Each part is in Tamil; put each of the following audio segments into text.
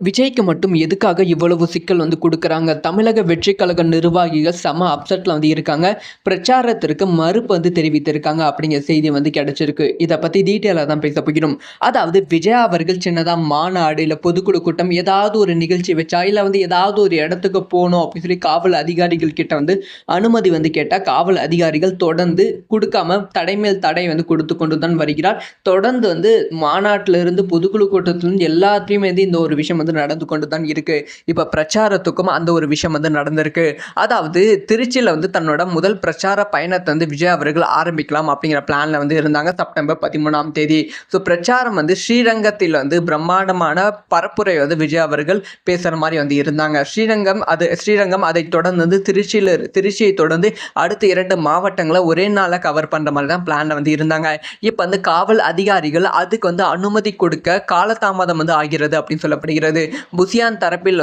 விஜய்க்கு மட்டும் எதுக்காக இவ்வளவு சிக்கல் குடுக்குறாங்க? தமிழக வெற்றிக் கழக நிர்வாகிகள் செம அப்செட்ல இருக்காங்க. பிரச்சாரத்திற்கு மறுப்பு தெரிவித்திருக்காங்க அப்படிங்கிற செய்தி கிடைச்சிருக்கு. இத பத்தி டீட்டெயிலா தான் பேச போகிறோம். அதாவது விஜய் அவர்கள் சின்னதா மாநாடு, இல்ல பொதுக்குழு கூட்டம் ஏதாவது ஒரு நிகழ்ச்சி வச்சா, இல்ல ஏதாவது ஒரு இடத்துக்கு போணும் அப்படின்னு சொல்லி காவல் அதிகாரிகள் கிட்ட அனுமதி கேட்டா, காவல் அதிகாரிகள் தொடர்ந்து குடுக்காம தடை மேல் தடை குடுத்து கொண்டு தான் வருகிறார். தொடர்ந்து மாநாட்டிலிருந்து பொதுக்குழு கூட்டத்திலிருந்து எல்லாத்தையுமே இந்த ஒரு விஷயம் நடந்து கொண்டு தான் இருக்கு. இப்ப பிரச்சாரத்துக்கும் அந்த ஒரு விஷயம் நடந்திருக்கு. அதாவது திருச்சியில தன்னோட முதல் பிரச்சார பயணத்தை விஜய் அவர்கள் ஆரம்பிக்கலாம் அப்படிங்கிற பிளான்ல இருந்தாங்க செப்டம்பர் 13ஆம் தேதி. ஸோ பிரச்சாரம் ஸ்ரீரங்கத்தில் பிரம்மாண்டமான பரப்புரை விஜய் அவர்கள் பேசுற மாதிரி இருந்தாங்க. ஸ்ரீரங்கம் அதை தொடர்ந்து திருச்சியை தொடர்ந்து அடுத்த 2 மாவட்டங்களை ஒரே நாளில் கவர் பண்ற மாதிரி தான் பிளான்ல இருந்தாங்க. இப்ப காவல் அதிகாரிகள் அதுக்கு அனுமதி கொடுக்க காலதாமதம் ஆகிறது அப்படின்னு சொல்லப்படுகிறது. புசியான் தரப்பில்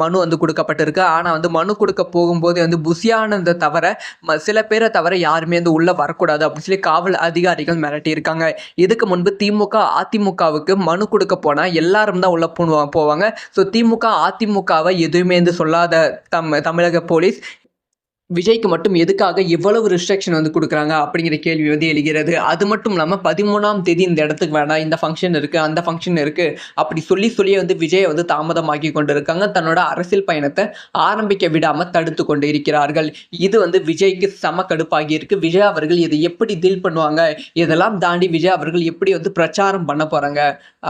மனு கொடுக்கப்பட்டிருக்கு. ஆனா மனு கொடுக்க போகும்போது புசியானந்த தவிர சில பேரை தவிர யாருமே உள்ள வரக்கூடாது அப்படின்னு சொல்லி காவல் அதிகாரிகள் மிரட்டி இருக்காங்க. இதுக்கு முன்பு திமுக அதிமுகவுக்கு மனு கொடுக்க போனா எல்லாரும் தான் உள்ள போவாங்க. ஸோ திமுக அதிமுகவை எதுவுமே சொல்லாத தமிழக போலீஸ் விஜய்க்கு மட்டும் எதுக்காக இவ்வளவு ரிஸ்ட்ரிக்ஷன் கொடுக்குறாங்க அப்படிங்கிற கேள்வி எழுகிறது. அது மட்டும் இல்லாமல் 13ஆம் தேதி இந்த இடத்துக்கு வேணாம், இந்த ஃபங்க்ஷன் இருக்குது, அந்த ஃபங்க்ஷன் இருக்குது அப்படி சொல்லியே விஜயை தாமதமாக்கி கொண்டு இருக்காங்க. தன்னோட அரசியல் பயணத்தை ஆரம்பிக்க விடாமல் தடுத்து கொண்டு இருக்கிறார்கள். இது விஜய்க்கு செம கடுப்பாகி இருக்கு. விஜய் அவர்கள் இதை எப்படி டீல் பண்ணுவாங்க, இதெல்லாம் தாண்டி விஜய் அவர்கள் எப்படி பிரச்சாரம் பண்ண போகிறாங்க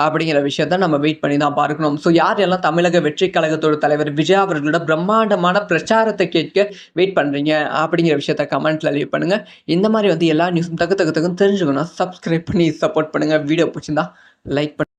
அப்படிங்கிற விஷயத்த நம்ம வெயிட் பண்ணி தான் பார்க்கணும். ஸோ யாரெல்லாம் தமிழக வெற்றி கழகத்தோட தலைவர் விஜய் அவர்களோட பிரம்மாண்டமான பிரச்சாரத்தை கேட்க வெயிட் பண்றீங்க அப்படிங்கிற விஷயத்த கமெண்ட்ல லீவ் பண்ணுங்க. இந்த மாதிரி எல்லா நியூஸும் தகு தெரிஞ்சுக்கணும். சப்ஸ்கிரைப் பண்ணி சப்போர்ட் பண்ணுங்க. வீடியோ பிடிச்சிருந்தா லைக் பண்ணுங்க.